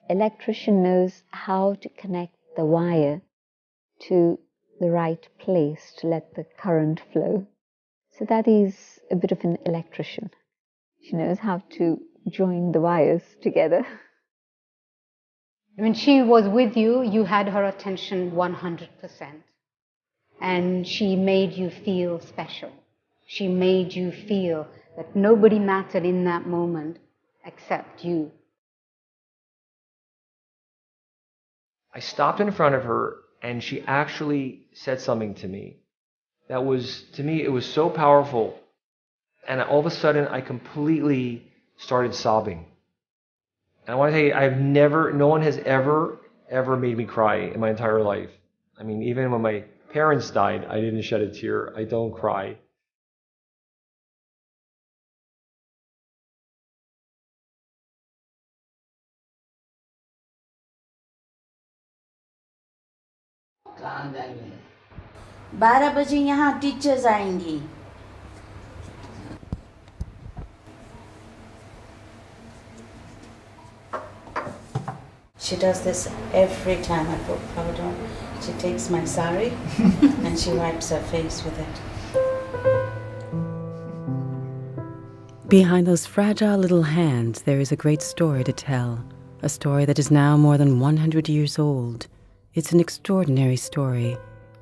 electrician knows how to connect the wire to the right place to let the current flow. So Daddy's a bit of an electrician. She knows how to join the wires together. When she was with you, you had her attention 100%. And she made you feel special. She made you feel that nobody mattered in that moment except you. I stopped in front of her and she actually said something to me that was, to me, it was so powerful. And all of a sudden, I completely started sobbing. And I want to tell you, no one has ever made me cry in my entire life. I mean, even when my parents died, I didn't shed a tear. I don't cry. कहाँ जाएंगे? 12 बजे यहाँ teachers आएंगी. She does this every time I put powder on. She takes my sari and she wipes her face with it. Behind those fragile little hands, there is a great story to tell. A story that is now more than 100 years old. It's an extraordinary story,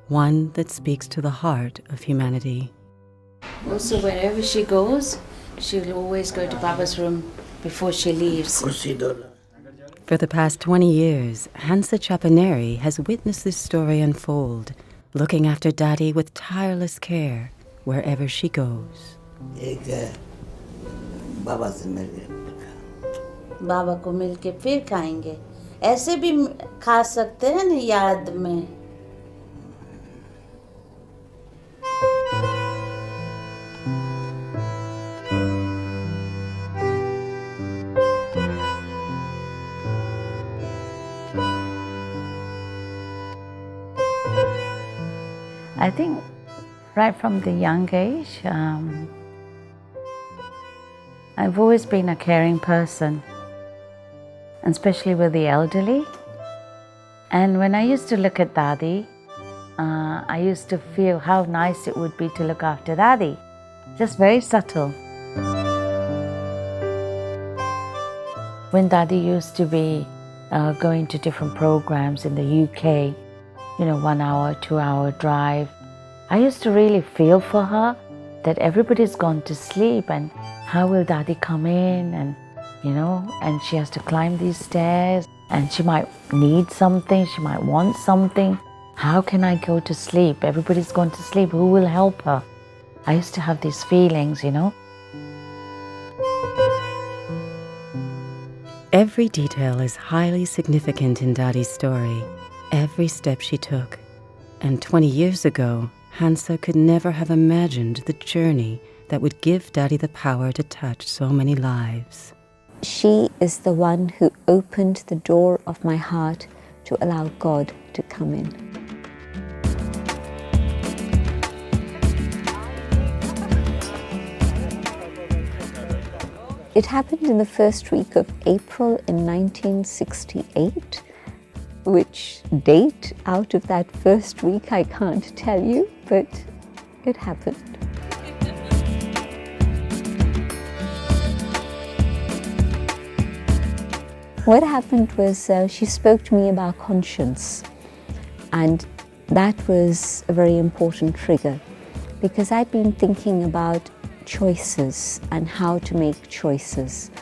one that speaks to the heart of humanity. Also, wherever she goes, she'll always go to Baba's room before she leaves. For the past 20 years, Hansa Chapaneri has witnessed this story unfold, looking after Daddy with tireless care wherever she goes. बाबा को मिलके फिर खाएंगे. ऐसे भी खा सकते हैं ना याद में. I think right from the young age, I've always been a caring person, and especially with the elderly. And when I used to look at Daddy, I used to feel how nice it would be to look after Daddy. Just very subtle. When Daddy used to be going to different programs in the UK, 1 hour, 2 hour drive, I used to really feel for her that everybody's gone to sleep and how will Daddy come in and she has to climb these stairs and she might need something, she might want something. How can I go to sleep? Everybody's gone to sleep. Who will help her? I used to have these feelings, Every detail is highly significant in Daddy's story, every step she took. And 20 years ago, Hansa could never have imagined the journey that would give Daddy the power to touch so many lives. She is the one who opened the door of my heart to allow God to come in. It happened in the first week of April in 1968. Which date out of that first week I can't tell you, but it happened. What happened was she spoke to me about conscience, and that was a very important trigger because I'd been thinking about choices and how to make choices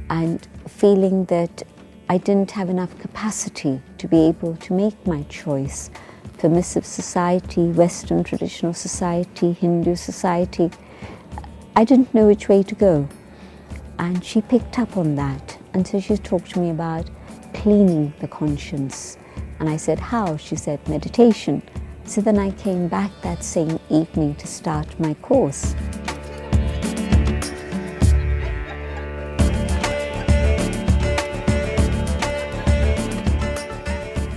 and feeling that I didn't have enough capacity to be able to make my choice. Permissive society, Western traditional society, Hindu society, I didn't know which way to go. And she picked up on that. And so she talked to me about cleaning the conscience. And I said, how? She said, meditation. So then I came back that same evening to start my course.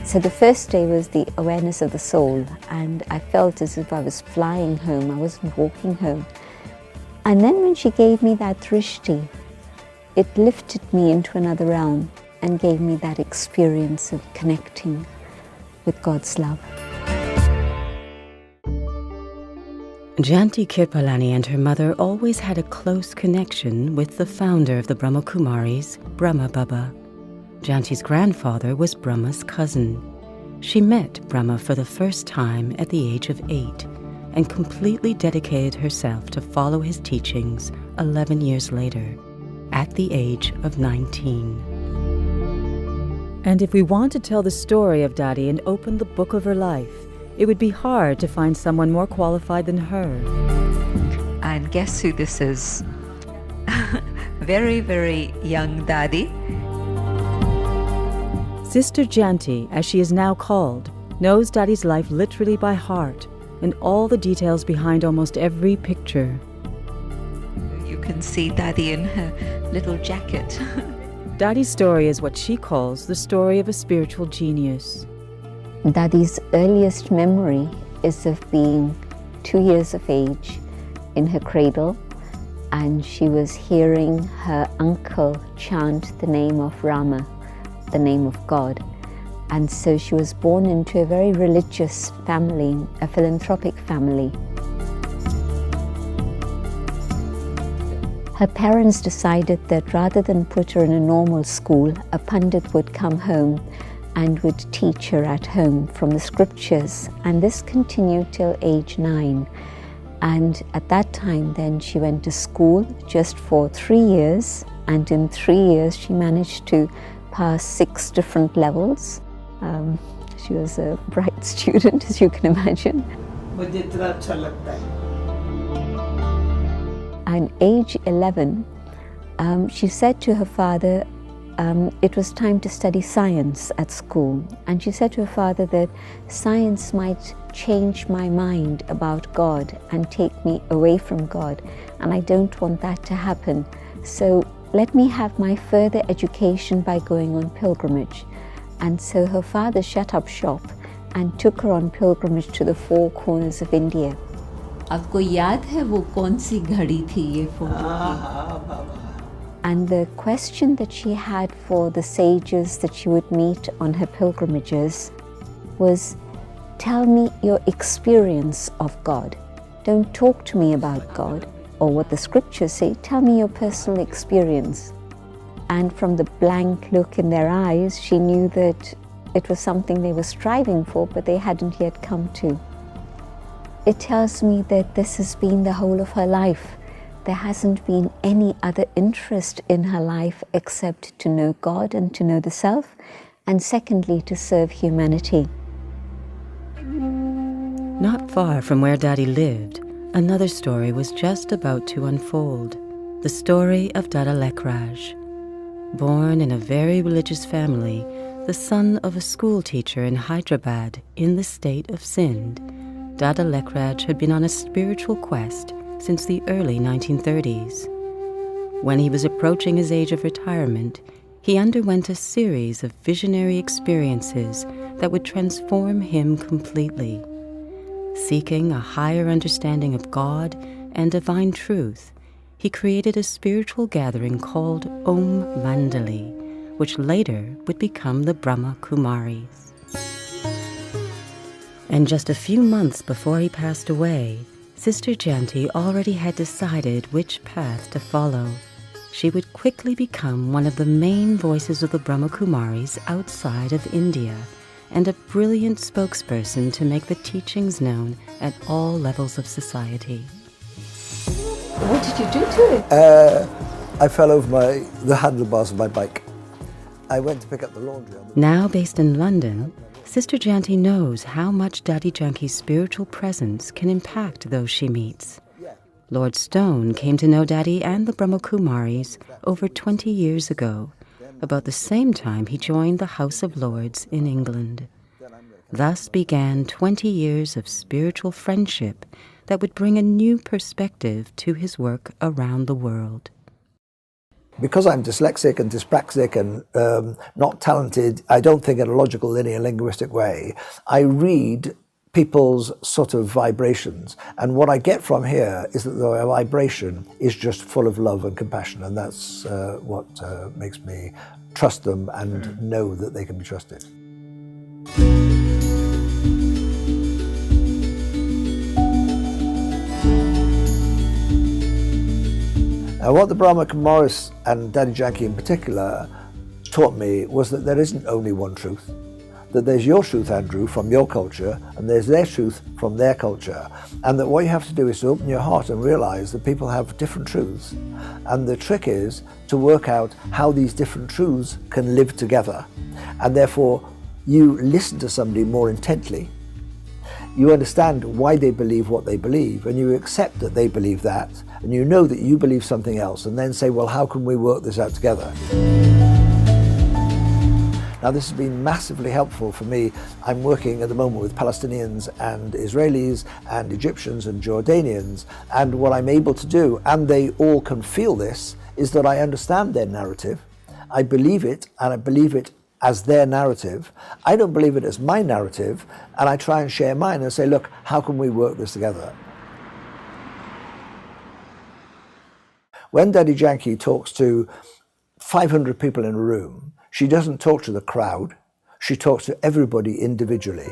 So the first day was the awareness of the soul, and I felt as if I was flying home. I wasn't walking home. And then when she gave me that drishti, it lifted me into another realm. and gave me that experience of connecting with God's love. Jyanthi Kirpalani and her mother always had a close connection with the founder of the Brahma Kumaris, Brahma Baba. Jyanthi's grandfather was Brahma's cousin. She met Brahma for the first time at the age of 8 and completely dedicated herself to follow his teachings 11 years later, at the age of 19. And if we want to tell the story of Dadi and open the book of her life, it would be hard to find someone more qualified than her. And guess who this is? Very, very young Dadi. Sister Jyanthi, as she is now called, knows Dadi's life literally by heart and all the details behind almost every picture. You can see Dadi in her little jacket. Dadi's story is what she calls the story of a spiritual genius. Dadi's earliest memory is of being 2 years of age in her cradle, and she was hearing her uncle chant the name of Rama, the name of God. And so she was born into a very religious family, a philanthropic family. Her parents decided that rather than put her in a normal school, a pandit would come home and would teach her at home from the scriptures. And this continued till age 9. And at that time then she went to school just for 3 years, and in 3 years she managed to pass 6 different levels. She was a bright student, as you can imagine. And age 11, she said to her father, it was time to study science at school. And she said to her father that science might change my mind about God and take me away from God. And I don't want that to happen. So let me have my further education by going on pilgrimage. And so her father shut up shop and took her on pilgrimage to the 4 corners of India. आपको याद है वो कौन सी घड़ी थी ये photo की? And the question that she had for the sages that she would meet on her pilgrimages was, tell me your experience of God. Don't talk to me about God or what the scriptures say. Tell me your personal experience. And from the blank look in their eyes, she knew that it was something they were striving for, but they hadn't yet come to. It tells me that this has been the whole of her life. There hasn't been any other interest in her life except to know God and to know the self, and secondly, to serve humanity. Not far from where Dadi lived, another story was just about to unfold. The story of Dada Lekraj. Born in a very religious family, the son of a school teacher in Hyderabad in the state of Sindh, Dada Lekraj had been on a spiritual quest since the early 1930s. When he was approaching his age of retirement, he underwent a series of visionary experiences that would transform him completely. Seeking a higher understanding of God and divine truth, he created a spiritual gathering called Om Mandali, which later would become the Brahma Kumaris. And just a few months before he passed away, Sister Jyanthi already had decided which path to follow. She would quickly become one of the main voices of the Brahma Kumaris outside of India, and a brilliant spokesperson to make the teachings known at all levels of society. What did you do to it? I fell over the handlebars of my bike. I went to pick up the laundry. Now based in London, Sister Jyanthi knows how much Dadi Janki's spiritual presence can impact those she meets. Lord Stone came to know Dadi and the Brahma Kumaris over 20 years ago, about the same time he joined the House of Lords in England. Thus began 20 years of spiritual friendship that would bring a new perspective to his work around the world. Because I'm dyslexic and dyspraxic and not talented, I don't think in a logical, linear, linguistic way, I read people's sort of vibrations. And what I get from here is that the vibration is just full of love and compassion, and that's what makes me trust them and know that they can be trusted. Now, what the Brahma Kumaris and Daddy Janki in particular taught me was that there isn't only one truth. That there's your truth, Andrew, from your culture, and there's their truth from their culture. And that what you have to do is to open your heart and realize that people have different truths. And the trick is to work out how these different truths can live together. And therefore, you listen to somebody more intently. You understand why they believe what they believe, and you accept that they believe that, and you know that you believe something else, and then say, well, how can we work this out together? Now, this has been massively helpful for me. I'm working at the moment with Palestinians and Israelis and Egyptians and Jordanians, and what I'm able to do, and they all can feel this, is that I understand their narrative. I believe it, and I believe it as their narrative. I don't believe it as my narrative, and I try and share mine and say, look, how can we work this together? When Daddy Janki talks to 500 people in a room, she doesn't talk to the crowd, she talks to everybody individually.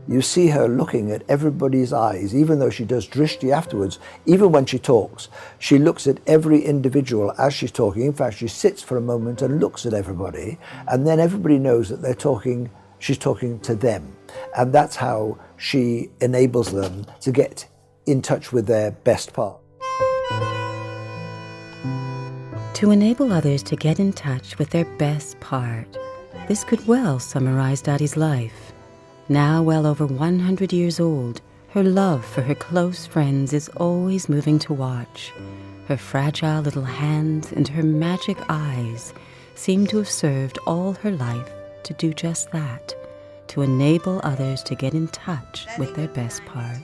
You see her looking at everybody's eyes, even though she does drishti afterwards. Even when she talks, she looks at every individual as she's talking. In fact, she sits for a moment and looks at everybody, and then everybody knows that she's talking to them. And that's how she enables them to get in touch with their best part. To enable others to get in touch with their best part, this could well summarize Daddy's life. Now well over 100 years old, her love for her close friends is always moving to watch. Her fragile little hands and her magic eyes seem to have served all her life to do just that, to enable others to get in touch with their best part.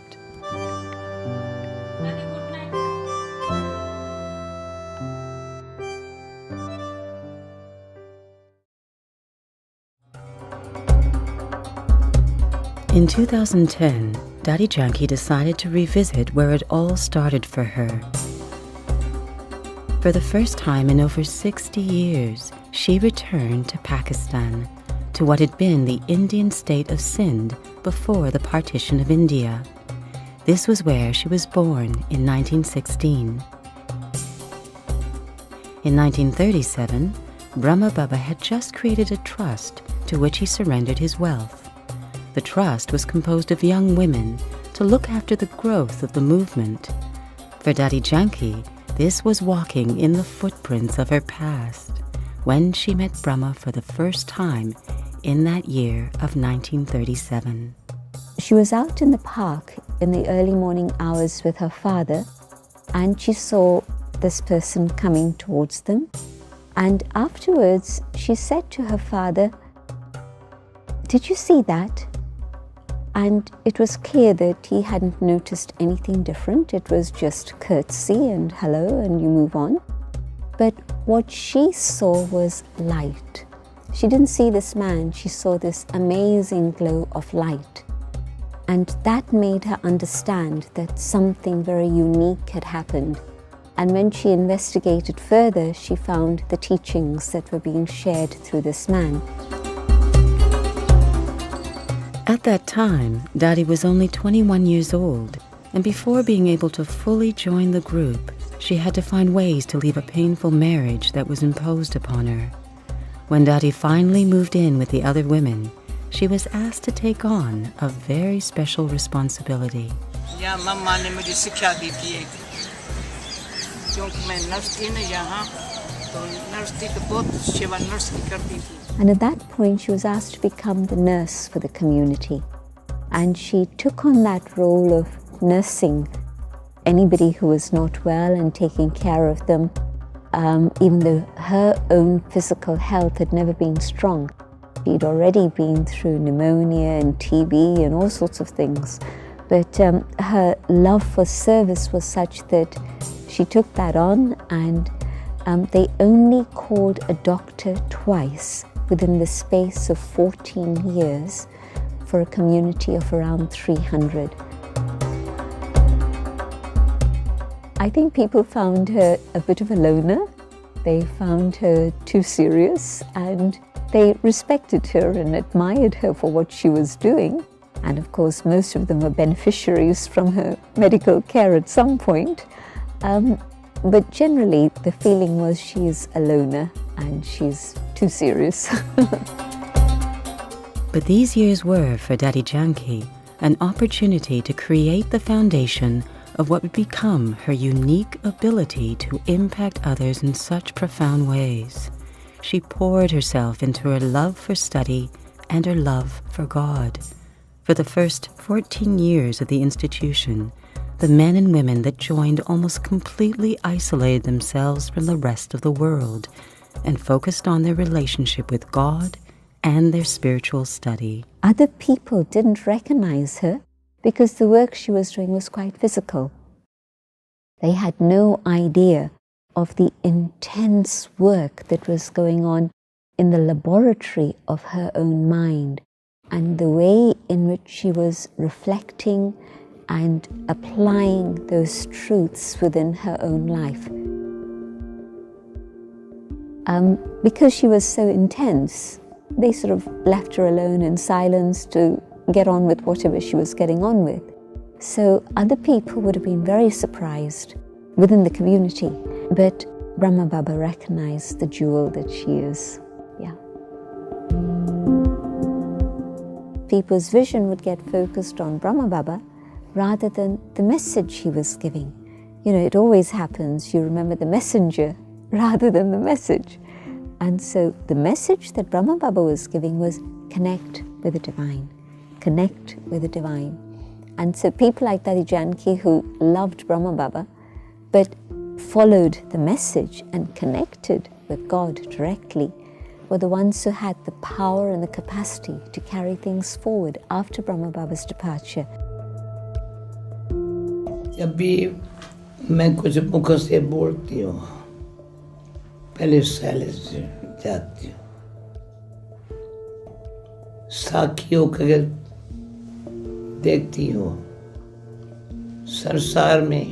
In 2010, Daddy Janki decided to revisit where it all started for her. For the first time in over 60 years, she returned to Pakistan, to what had been the Indian state of Sindh before the partition of India. This was where she was born in 1916. In 1937, Brahma Baba had just created a trust to which he surrendered his wealth. The trust was composed of young women to look after the growth of the movement. For Daddy Janki, this was walking in the footprints of her past, when she met Brahma for the first time in that year of 1937. She was out in the park in the early morning hours with her father, and she saw this person coming towards them. And afterwards, she said to her father, "Did you see that?" And it was clear that he hadn't noticed anything different. It was just courtesy and hello, and you move on. But what she saw was light. She didn't see this man, she saw this amazing glow of light. And that made her understand that something very unique had happened. And when she investigated further, she found the teachings that were being shared through this man. At that time, Daddy was only 21 years old, and before being able to fully join the group, she had to find ways to leave a painful marriage that was imposed upon her. When Daddy finally moved in with the other women, she was asked to take on a very special responsibility. And at that point, she was asked to become the nurse for the community. And she took on that role of nursing anybody who was not well and taking care of them, even though her own physical health had never been strong. She'd already been through pneumonia and TB and all sorts of things. But her love for service was such that she took that on, and they only called a doctor twice within the space of 14 years for a community of around 300. I think people found her a bit of a loner. They found her too serious, and they respected her and admired her for what she was doing. And of course, most of them were beneficiaries from her medical care at some point. But generally, the feeling was she is a loner and she's too serious. But these years were, for Dadi Janki, an opportunity to create the foundation of what would become her unique ability to impact others in such profound ways. She poured herself into her love for study and her love for God. For the first 14 years of the institution, the men and women that joined almost completely isolated themselves from the rest of the world and focused on their relationship with God and their spiritual study. Other people didn't recognize her because the work she was doing was quite physical. They had no idea of the intense work that was going on in the laboratory of her own mind and the way in which she was reflecting and applying those truths within her own life. Because she was so intense, they sort of left her alone in silence to get on with whatever she was getting on with. So other people would have been very surprised within the community, but Brahma Baba recognized the jewel that she is. Yeah. People's vision would get focused on Brahma Baba rather than the message he was giving. You know, it always happens, you remember the messenger rather than the message. And so the message that Brahma Baba was giving was connect with the divine, connect with the divine. And so people like Dadi Janki, who loved Brahma Baba, but followed the message and connected with God directly, were the ones who had the power and the capacity to carry things forward after Brahma Baba's departure. जब भी मैं कुछ मुख से बोलती हूँ, पहले silence से जाती हूँ, साखियों को देखती हूँ, संसार में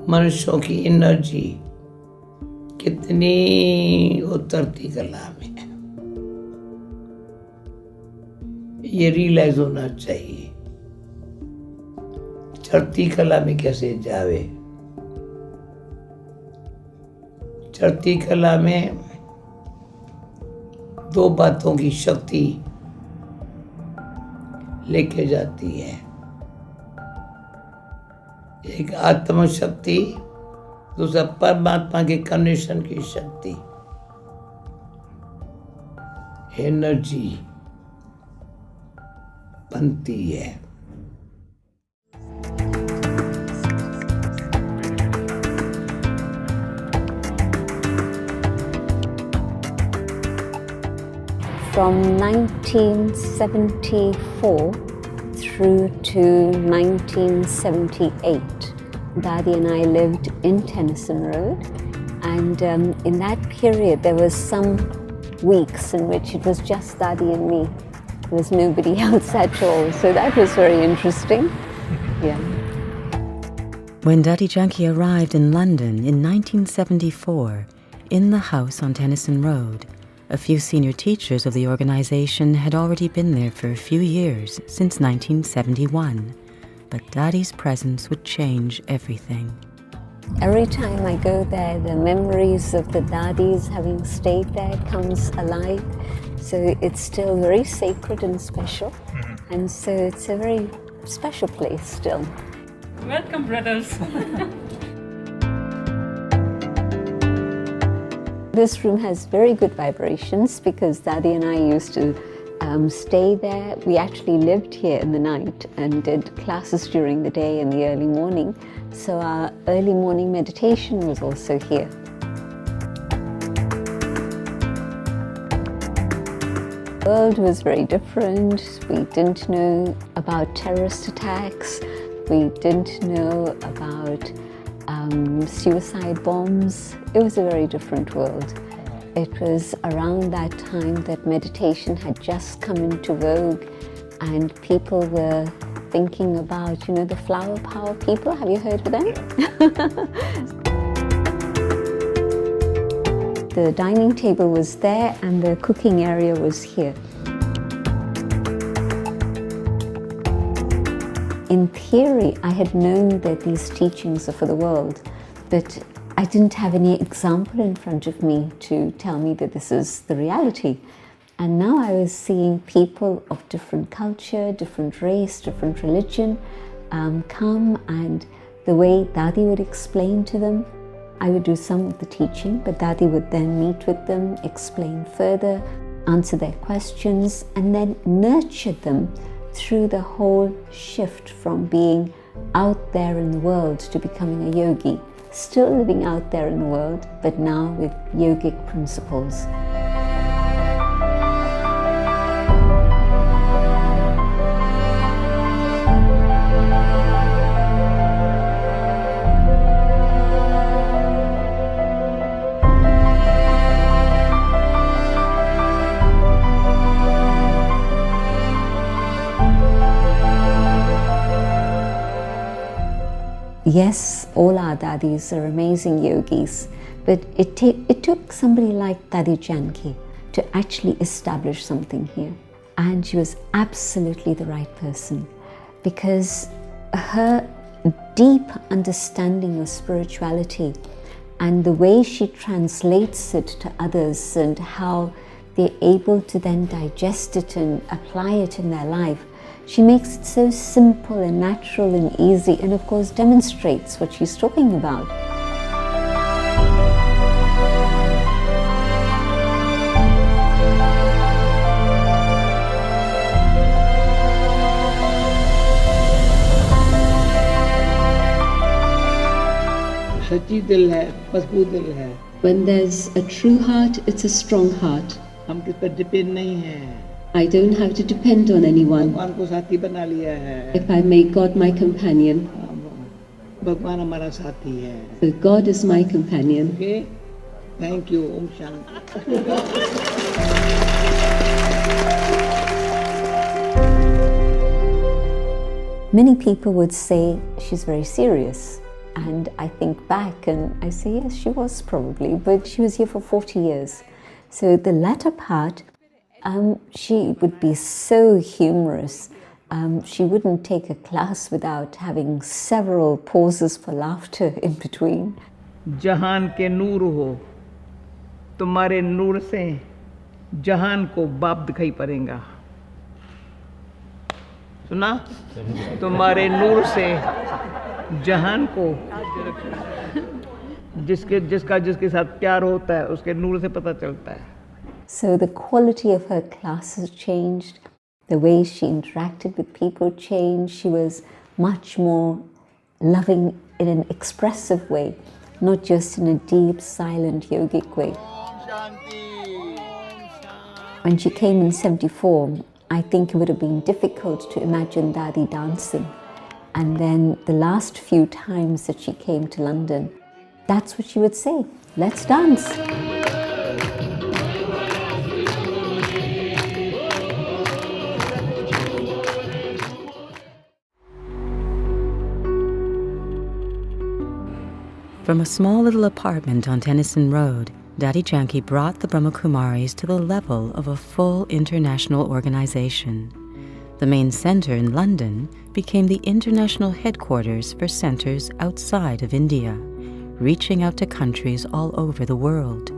मनुष्यों की एनर्जी कितनी उतरती कला में है, ये रियलाइज होना चाहिए। चढ़ती कला में कैसे जावे, चढ़ती कला में दो बातों की शक्ति लेके जाती है, एक आत्म शक्ति, दूसरा परमात्मा के कनेक्शन की शक्ति, एनर्जी बनती है। From 1974 through to 1978, Dadi and I lived in Tennyson Road, and in that period there was some weeks in which it was just Dadi and me. There was nobody else at all, so that was very interesting. Yeah. When Dadi Janki arrived in London in 1974, in the house on Tennyson Road, a few senior teachers of the organization had already been there for a few years, since 1971. But Dadi's presence would change everything. Every time I go there, the memories of the Dadis having stayed there comes alive. So it's still very sacred and special. And so it's a very special place still. Welcome, brothers. This room has very good vibrations because Dadi and I used to stay there. We actually lived here in the night and did classes during the day and the early morning. So our early morning meditation was also here. The world was very different. We didn't know about terrorist attacks. We didn't know about suicide bombs. It was a very different world. It was around that time that meditation had just come into vogue and people were thinking about, the flower power people. Have you heard of them? The dining table was there and the cooking area was here. In theory, I had known that these teachings are for the world, but I didn't have any example in front of me to tell me that this is the reality. And now I was seeing people of different culture, different race, different religion come, and the way Dadi would explain to them. I would do some of the teaching, but Dadi would then meet with them, explain further, answer their questions, and then nurture them through the whole shift from being out there in the world to becoming a yogi. Still living out there in the world, but now with yogic principles. Yes, all our Dadis are amazing yogis, but it took somebody like Dadi Janki to actually establish something here. And she was absolutely the right person because her deep understanding of spirituality and the way she translates it to others and how they're able to then digest it and apply it in their life. She makes it so simple and natural and easy, and of course demonstrates what she's talking about. सच्ची दिल है, मजबूत दिल है. When there's a true heart, it's a strong heart. हम किस पर depend नहीं हैं. I don't have to depend on anyone. भगवान को साथी बना लिया है. If I make God my companion, भगवान हमारा साथी है. so God is my companion. Okay? Thank you. Om Shanti. Many people would say she's very serious. And I think back and I say, yes, she was probably, but she was here for 40 years. So the latter part, she would be so humorous. She wouldn't take a class without having several pauses for laughter in between. जहान के नूर हो, तुम्हारे नूर से जहान को बाप दिखाई पड़ेगा. सुना? तुम्हारे नूर से जहान को जिसके साथ प्यार होता है उसके नूर से पता चलता है. So the quality of her classes changed, the way she interacted with people changed. She was much more loving in an expressive way, not just in a deep, silent, yogic way. When she came in 74, I think it would have been difficult to imagine Dadi dancing. And then the last few times that she came to London, that's what she would say, let's dance. From a small little apartment on Tennyson Road, Dadi Janki brought the Brahmakumaris to the level of a full international organization. The main center in London became the international headquarters for centers outside of India, reaching out to countries all over the world.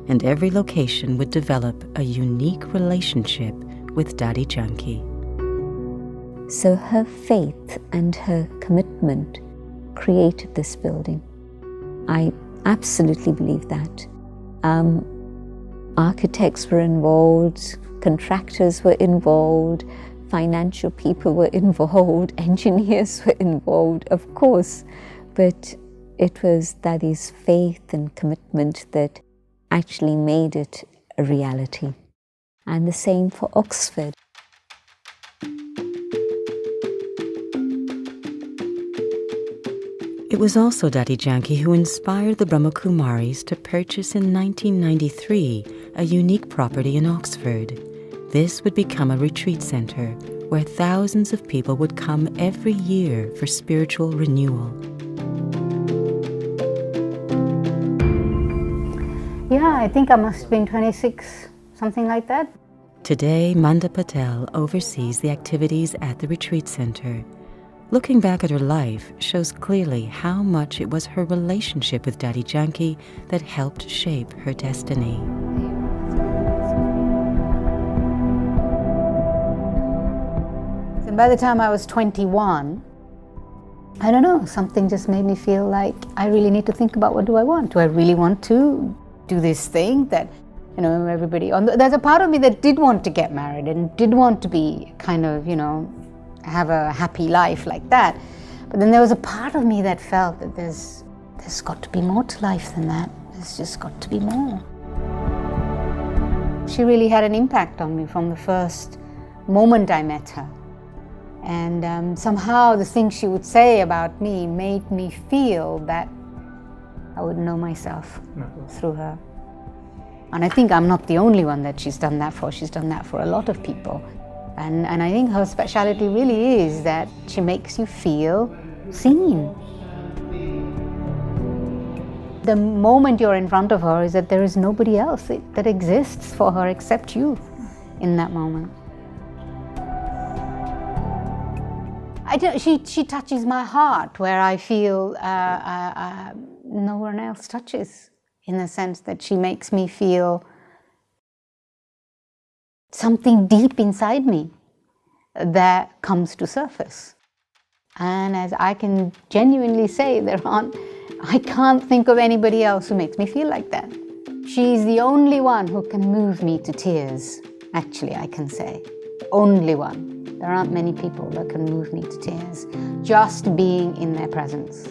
And every location would develop a unique relationship with Dadi Janki. So her faith and her commitment created this building. I absolutely believe that. Architects were involved, contractors were involved, financial people were involved, engineers were involved, of course, but it was Dadi's faith and commitment that actually made it a reality. And the same for Oxford. It was also Dadi Janki who inspired the Brahmakumaris to purchase in 1993 a unique property in Oxford. This would become a retreat center where thousands of people would come every year for spiritual renewal. Yeah, I think I must have been 26, something like that. Today, Manda Patel oversees the activities at the retreat center. Looking back at her life shows clearly how much it was her relationship with Dadi Janki that helped shape her destiny. And by the time I was 21, I don't know, something just made me feel like I really need to think about, what do I want? Do I really want to do this thing that, you know, everybody... There's a part of me that did want to get married and did want to be kind of, you know, have a happy life like that. But then there was a part of me that felt that there's got to be more to life than that. There's just got to be more. She really had an impact on me from the first moment I met her. And somehow the things she would say about me made me feel that I would know myself through her. And I think I'm not the only one that she's done that for. She's done that for a lot of people. And I think her speciality really is that she makes you feel seen. The moment you're in front of her is that there is nobody else that exists for her except you in that moment. She touches my heart where I feel no one else touches, in the sense that she makes me feel something deep inside me that comes to surface. And as I can genuinely say, I can't think of anybody else who makes me feel like that. She's the only one who can move me to tears, actually, I can say. Only one. There aren't many people that can move me to tears, just being in their presence.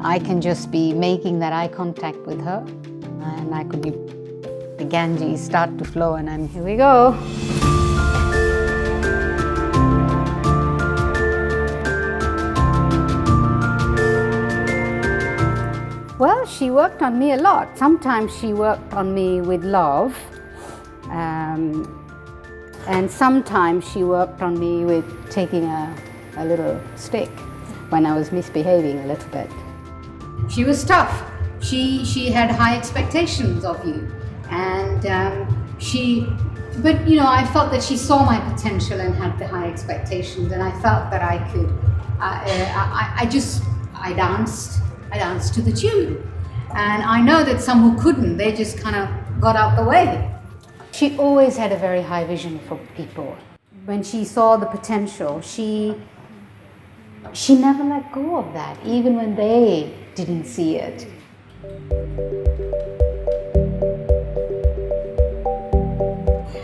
I can just be making that eye contact with her, and I could be, the Ganges start to flow, and here we go. Well, she worked on me a lot. Sometimes she worked on me with love, and sometimes she worked on me with taking a little stick when I was misbehaving a little bit. She was tough. She had high expectations of you, and but you know, I felt that she saw my potential and had the high expectations, and I felt that I could. I danced to the tune, and I know that some who couldn't, they just kind of got out the way. She always had a very high vision for people. When she saw the potential, she never let go of that, even when they didn't see it.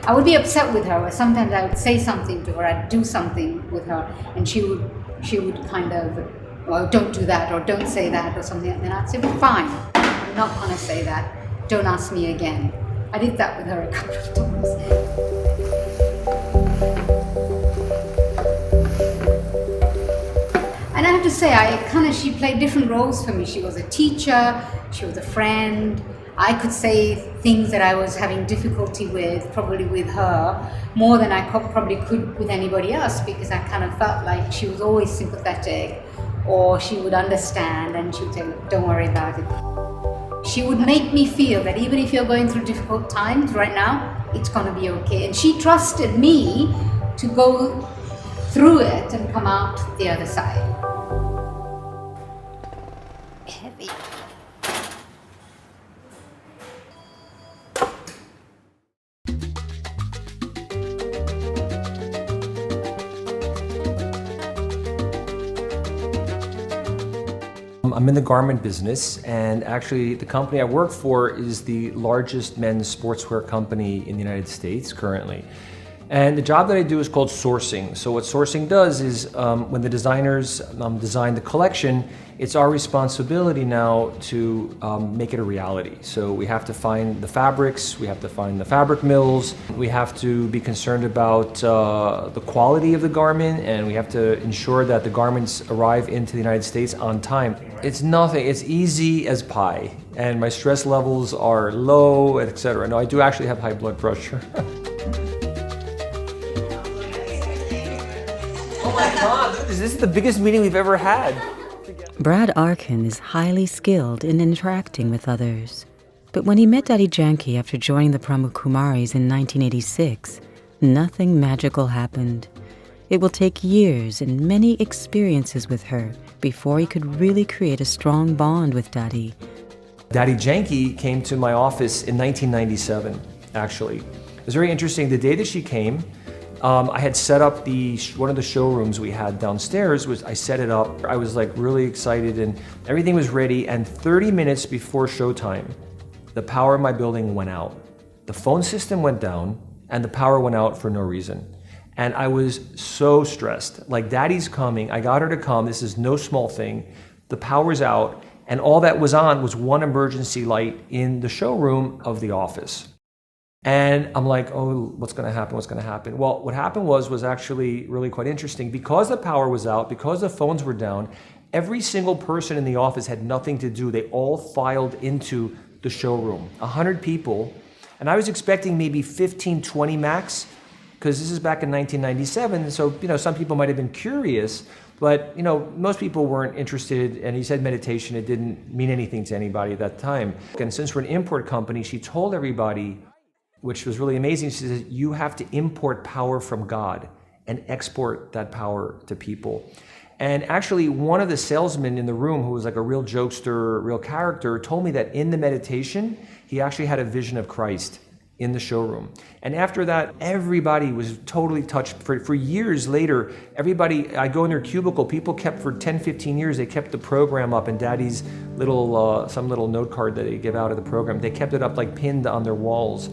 I would be upset with her, or sometimes I would say something to her, I'd do something with her, and she would kind of, well, don't do that, or don't say that, or something, and then I'd say, well, fine, I'm not going to say that, don't ask me again. I did that with her a couple of times. And I have to say, she played different roles for me. She was a teacher, she was a friend. I could say things that I was having difficulty with, probably with her, more than I probably could with anybody else, because I kind of felt like she was always sympathetic, or she would understand, and she would say, don't worry about it. She would make me feel that even if you're going through difficult times right now, it's going to be okay. And she trusted me to go through it and come out the other side. Heavy. I'm in the garment business, and actually the company I work for is the largest men's sportswear company in the United States currently. And the job that I do is called sourcing. So what sourcing does is when the designers design the collection, it's our responsibility now to make it a reality. So we have to find the fabrics, we have to find the fabric mills, we have to be concerned about the quality of the garment, and we have to ensure that the garments arrive into the United States on time. It's nothing, it's easy as pie, and my stress levels are low, etc. No, I do actually have high blood pressure. Oh my God, this is the biggest meeting we've ever had. Brad Arkin is highly skilled in interacting with others. But when he met Daddy Janki after joining the Brahmakumaris in 1986, nothing magical happened. It will take years and many experiences with her before he could really create a strong bond with Daddy. Daddy Janki came to my office in 1997, actually. It was very interesting. The day that she came, I had set up one of the showrooms we had downstairs. I set it up. I was like really excited and everything was ready. And 30 minutes before showtime, the power in my building went out. The phone system went down and the power went out for no reason. And I was so stressed. Like, Daddy's coming. I got her to come. This is no small thing. The power's out. And all that was on was one emergency light in the showroom of the office. And I'm like, oh, what's going to happen? What's going to happen? Well, what happened was actually really quite interesting. Because the power was out, because the phones were down, every single person in the office had nothing to do. They all filed into the showroom, 100 people. And I was expecting maybe 15, 20 max, because this is back in 1997. So, some people might have been curious, but, most people weren't interested. And he said meditation, it didn't mean anything to anybody at that time. And since we're an import company, she told everybody, which was really amazing. She says, you have to import power from God and export that power to people. And actually, one of the salesmen in the room, who was like a real jokester, real character, told me that in the meditation, he actually had a vision of Christ in the showroom. And after that, everybody was totally touched. For years later, everybody, I go in their cubicle, people kept for 10, 15 years, they kept the program up, and Daddy's little, some little note card that they give out of the program, they kept it up like pinned on their walls.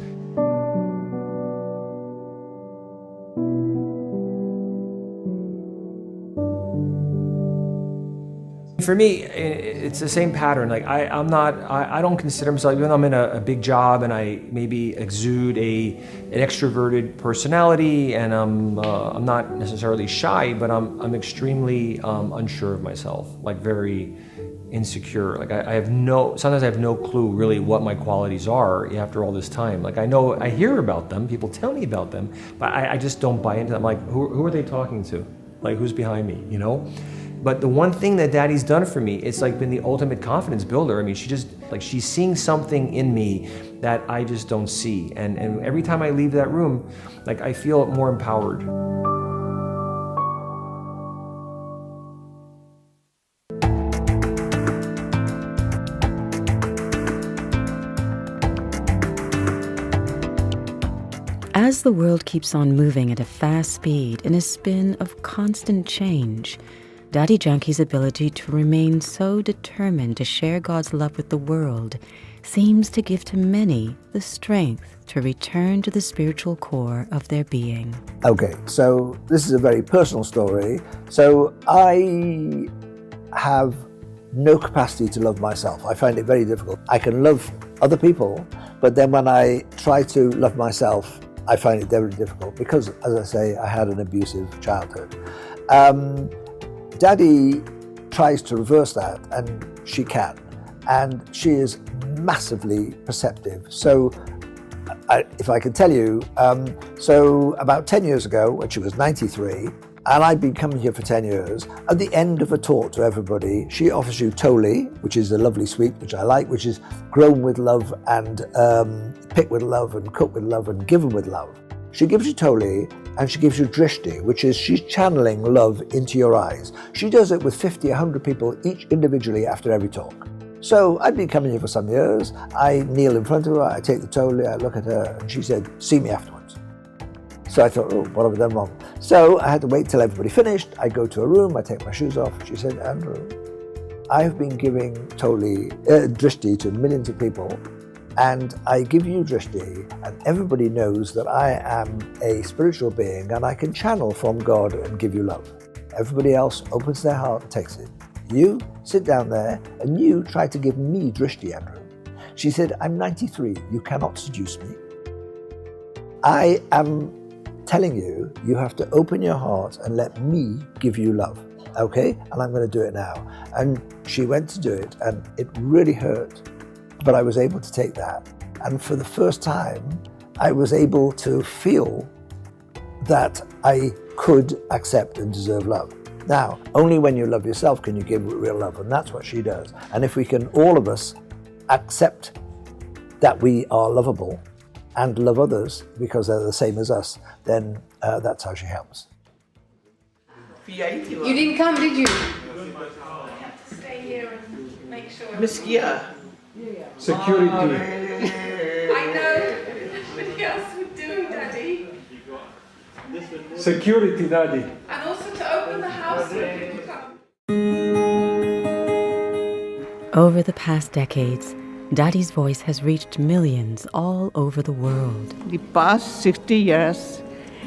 For me, it's the same pattern. Like, I don't consider myself, even though I'm in a big job and I maybe exude an extroverted personality, and I'm not necessarily shy, but I'm extremely unsure of myself, like very insecure. Like, sometimes I have no clue really what my qualities are after all this time. Like, I hear about them, people tell me about them, but I just don't buy into them. Like, who are they talking to? Like, who's behind me, But the one thing that Daddy's done for me, it's like been the ultimate confidence builder. I mean, she's seeing something in me that I just don't see. And every time I leave that room, like, I feel more empowered. As the world keeps on moving at a fast speed in a spin of constant change, Daddy Janki's ability to remain so determined to share God's love with the world seems to give to many the strength to return to the spiritual core of their being. Okay, so this is a very personal story. So I have no capacity to love myself. I find it very difficult. I can love other people, but then when I try to love myself, I find it very difficult because, as I say, I had an abusive childhood. Daddy tries to reverse that, and she can. And she is massively perceptive. So, if I can tell you, so about 10 years ago, when she was 93, and I'd been coming here for 10 years, at the end of a talk to everybody, she offers you toli, which is a lovely sweet, which I like, which is grown with love and picked with love and cooked with love and given with love. She gives you toli, and she gives you drishti, which is she's channeling love into your eyes. She does it with 50, 100 people, each individually after every talk. So I'd been coming here for some years. I kneel in front of her, I take the toli, I look at her, and she said, see me afterwards. So I thought, oh, what have I done wrong? So I had to wait till everybody finished. I go to a room, I take my shoes off. She said, Andrew, I've been giving drishti to millions of people and I give you drishti, and everybody knows that I am a spiritual being and I can channel from God and give you love. Everybody else opens their heart and takes it. You sit down there and you try to give me drishti, Andrew. She said, I'm 93, you cannot seduce me. I am telling you, you have to open your heart and let me give you love, okay? And I'm going to do it now. And she went to do it, and it really hurt, but I was able to take that. And for the first time, I was able to feel that I could accept and deserve love. Now, only when you love yourself can you give real love, and that's what she does. And if we can, all of us, accept that we are lovable and love others because they're the same as us, then that's how she helps. You didn't come, did you? I have to stay here and make sure. Miss Kia. Security. I know. Nobody else would do, Daddy. Security, Daddy. And also to open the house when people come. Over the past decades, Daddy's voice has reached millions all over the world. The past 60 years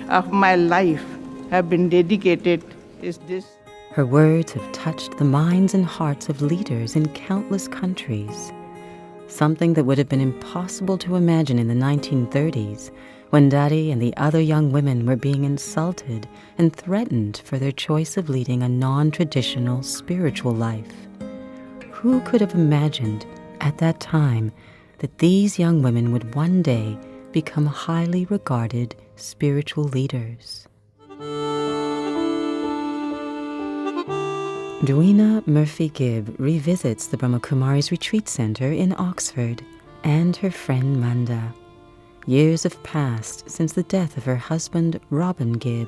of my life have been dedicated is this. Her words have touched the minds and hearts of leaders in countless countries. Something that would have been impossible to imagine in the 1930s, when Daddy and the other young women were being insulted and threatened for their choice of leading a non-traditional spiritual life. Who could have imagined at that time that these young women would one day become highly regarded spiritual leaders? Dweena Murphy-Gibb revisits the Brahmakumari's Retreat Center in Oxford and her friend Manda. Years have passed since the death of her husband, Robin Gibb,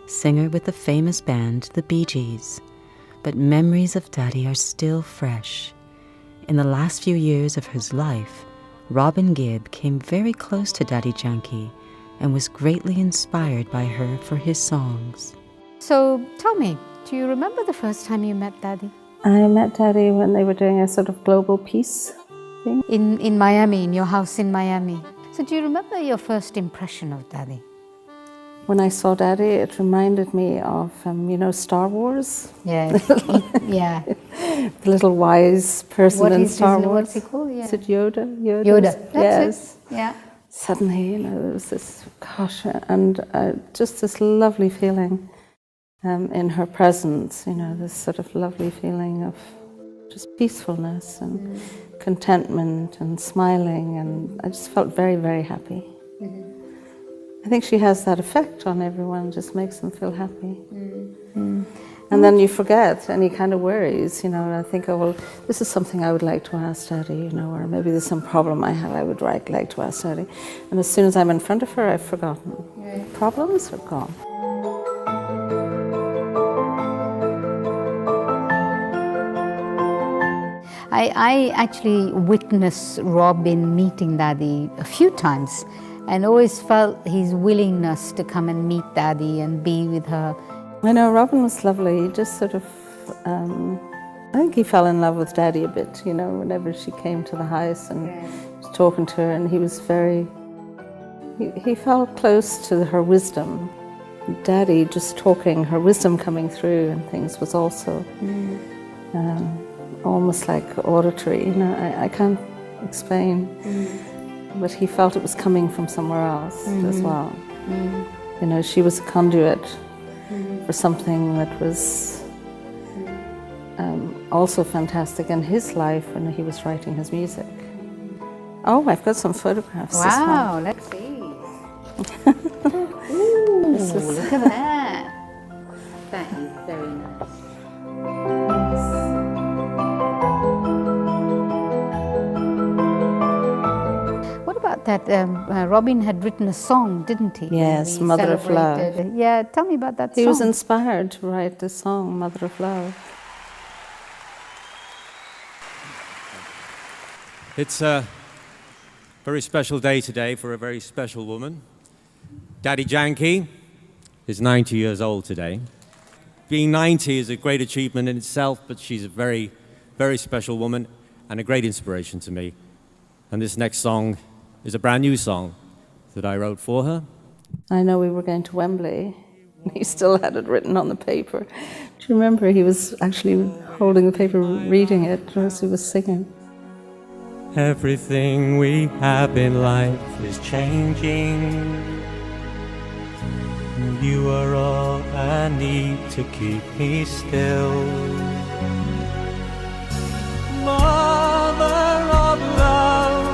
singer with the famous band the Bee Gees. But memories of Daddy are still fresh. In the last few years of his life, Robin Gibb came very close to Daddy Janki and was greatly inspired by her for his songs. So tell me, do you remember the first time you met Daddy? I met Daddy when they were doing a sort of global peace thing. In Miami, in your house in Miami. So do you remember your first impression of Daddy? When I saw Daddy, it reminded me of, Star Wars. Yeah, yeah. The little wise person in Star Wars. What's he called? Yeah. Is it Yoda? Yoda. Yes. It. Yeah. Suddenly, there was this, and just this lovely feeling in her presence, this sort of lovely feeling of just peacefulness and contentment and smiling, and I just felt very, very happy. Mm-hmm. I think she has that effect on everyone, just makes them feel happy. Mm. And then you forget any kind of worries, and I think, oh, well, this is something I would like to ask Daddy, or maybe there's some problem I have I would like to ask Daddy. And as soon as I'm in front of her, I've forgotten. Yeah. Problems are gone. I actually witnessed Robin meeting Daddy a few times and always felt his willingness to come and meet Daddy and be with her. I know Robin was lovely. He just sort of, I think he fell in love with Daddy a bit, whenever she came to the house and was talking to her, and he was he felt close to her wisdom. Daddy just talking, her wisdom coming through and things was also almost like auditory, I can't explain. But he felt it was coming from somewhere else as well. She was a conduit for something that was also fantastic in his life when he was writing his music. Oh, I've got some photographs as well. Wow, let's see. Ooh, look at that. That is very nice. That Robin had written a song, didn't he? Yes, Mother of Love. Yeah, tell me about that song. He was inspired to write the song, Mother of Love. It's a very special day today for a very special woman. Daddy Janki is 90 years old today. Being 90 is a great achievement in itself, but she's a very, very special woman and a great inspiration to me. And this next song is a brand new song that I wrote for her. I know we were going to Wembley, and he still had it written on the paper. Do you remember? He was actually holding the paper, reading it as he was singing. Everything we have in life is changing. You are all I need to keep me still. Mother of love,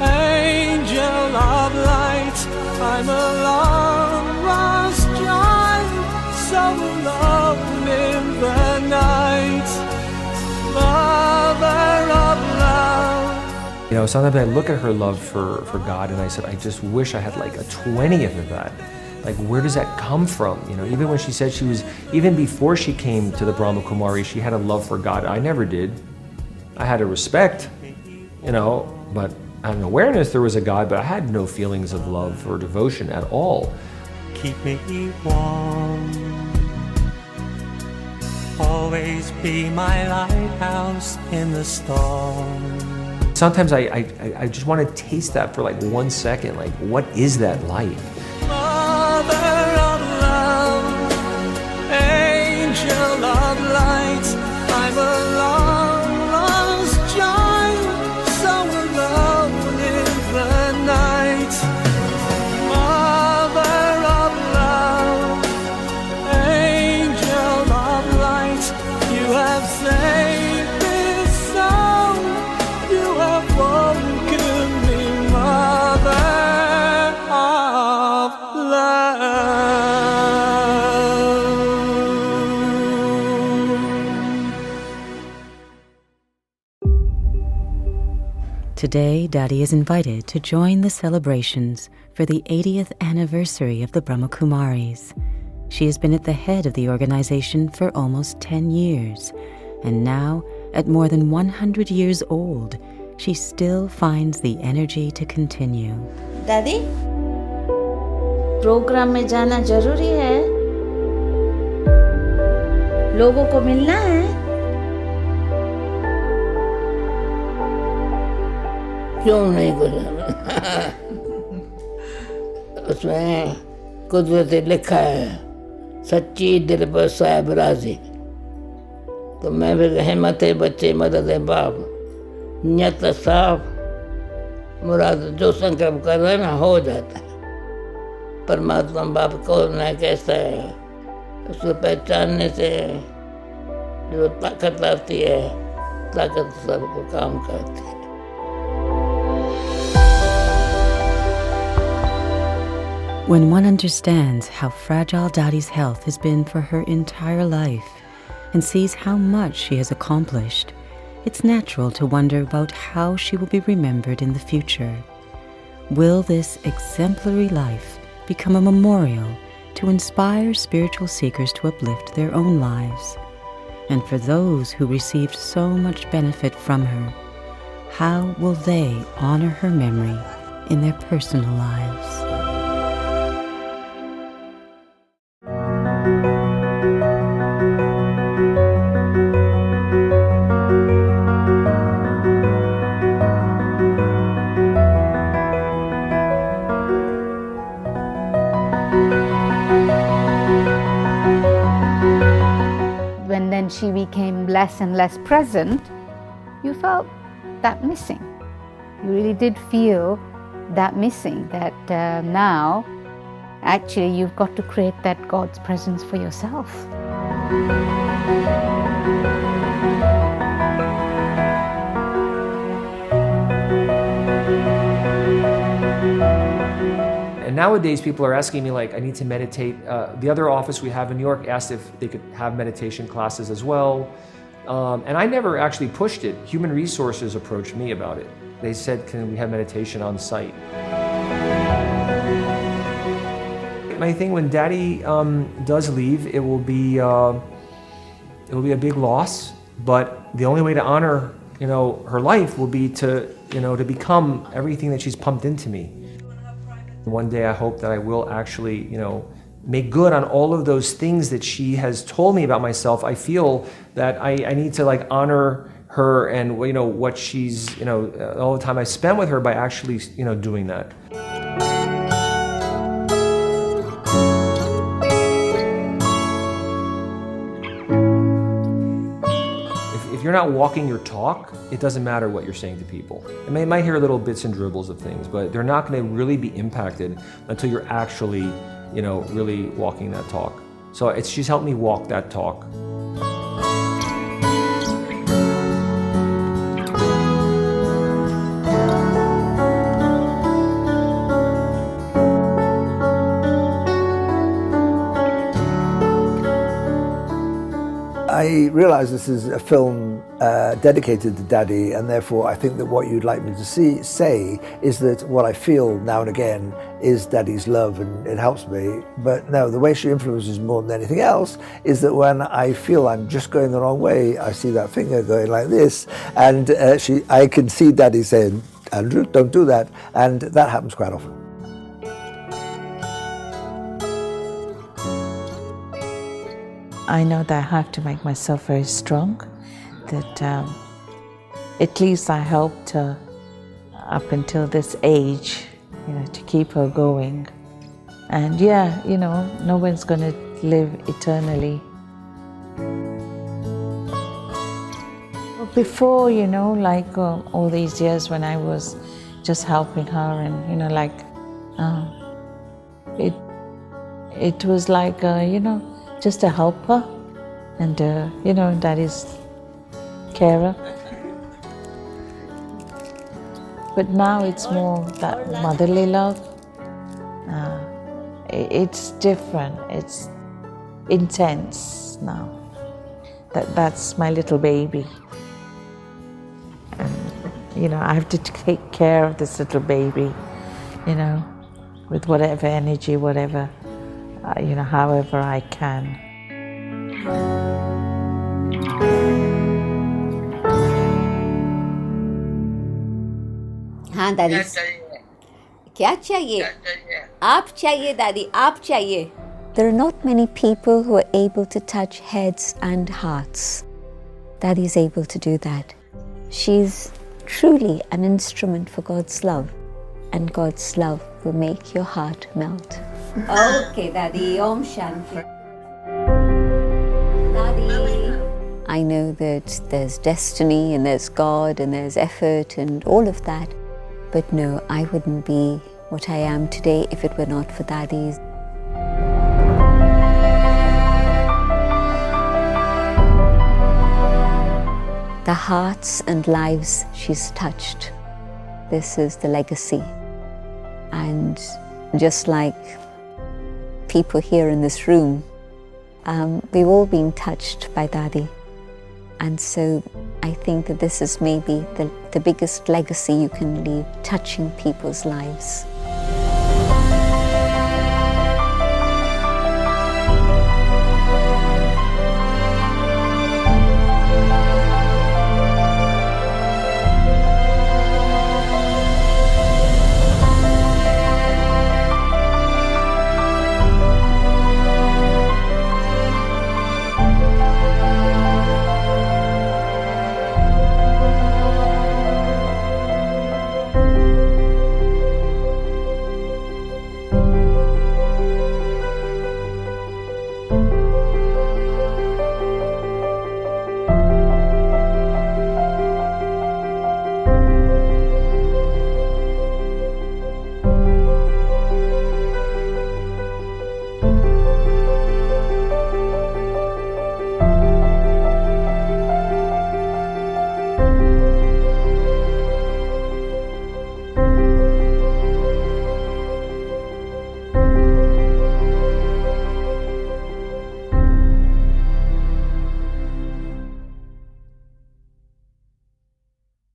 angel of light, I'm a long lost child, so alone in the night. Mother of love. You know, sometimes I look at her love for God and I said, I just wish I had like a 20th of that. Like, where does that come from? You know, even when she said she was, even before she came to the Brahma Kumari, she had a love for God. I never did. I had a respect, you know, but I had an awareness there was a God, but I had no feelings of love or devotion at all. Keep me warm, always be my lighthouse in the storm. Sometimes I just want to taste that for like 1 second. Like, what is that like? Mother of love, angel of light, I'm a long lost child, so alone in the night. Mother of love, angel of light, you have saved this soul, you have woken me, Mother of love. Today, Daddy is invited to join the celebrations for the 80th anniversary of the Brahma Kumaris. She has been at the head of the organization for almost 10 years, and now, at more than 100 years old, she still finds the energy to continue. Daddy, programme में जाना जरूरी है, लोगों को मिलना है। क्यों नहीं गुजारा? उसमें कुदरत लिखा है, सच्ची दिल पर साहिब राजी। तो मैं फिर हिम्मत बच्चे मदद बाप, नियत साफ, मुराद जो संकल्प कर रहा है ना हो जाता है। परमात्मा बाप कौन है, कैसा है, उसको पहचानने से जो ताकत आती है, ताकत सबको काम करती है। When one understands how fragile Daddy's health has been for her entire life and sees how much she has accomplished, it's natural to wonder about how she will be remembered in the future. Will this exemplary life become a memorial to inspire spiritual seekers to uplift their own lives? And for those who received so much benefit from her, how will they honor her memory in their personal lives? When then she became less and less present, you felt that missing. You really did feel that missing, that now actually you've got to create that God's presence for yourself. And nowadays people are asking me, like, I need to meditate. The other office we have in New York asked if they could have meditation classes as well. And I never actually pushed it. Human Resources approached me about it. They said, can we have meditation on site? My thing, when Daddy does leave, it will be a big loss. But the only way to honor, her life will be to, to become everything that she's pumped into me. One day I hope that I will actually, make good on all of those things that she has told me about myself. I feel that I need to honor her and what she's all the time I spend with her by actually doing that. If you're not walking your talk, it doesn't matter what you're saying to people. They might hear little bits and dribbles of things, but they're not going to really be impacted until you're actually, really walking that talk. So she's helped me walk that talk. I realise this is a film dedicated to Daddy, and therefore I think that what you'd like me to say is that what I feel now and again is Daddy's love, and it helps me. But no, the way she influences more than anything else is that when I feel I'm just going the wrong way, I see that finger going like this, and I can see Daddy saying, "Andrew, don't do that," and that happens quite often. I know that I have to make myself very strong, that at least I helped her up until this age, to keep her going. And yeah, no one's going to live eternally. Before, like all these years when I was just helping her and, it was like, just a helper and, Daddy's carer. But now it's more that motherly love. It's different, it's intense now. That's my little baby. And, I have to take care of this little baby, with whatever energy, whatever, however I can. हाँ दादी, क्या चाहिए? आप चाहिए दादी, आप चाहिए. There are not many people who are able to touch heads and hearts. Daddy is able to do that. She's truly an instrument for God's love, and God's love will make your heart melt. Okay, Daddy. Om Shanti. Daddy. I know that there's destiny and there's God and there's effort and all of that, but no, I wouldn't be what I am today if it were not for Daddy. The hearts and lives she's touched, this is the legacy. And just like people here in this room, we've all been touched by Daddy. And so I think that this is maybe the biggest legacy you can leave, touching people's lives.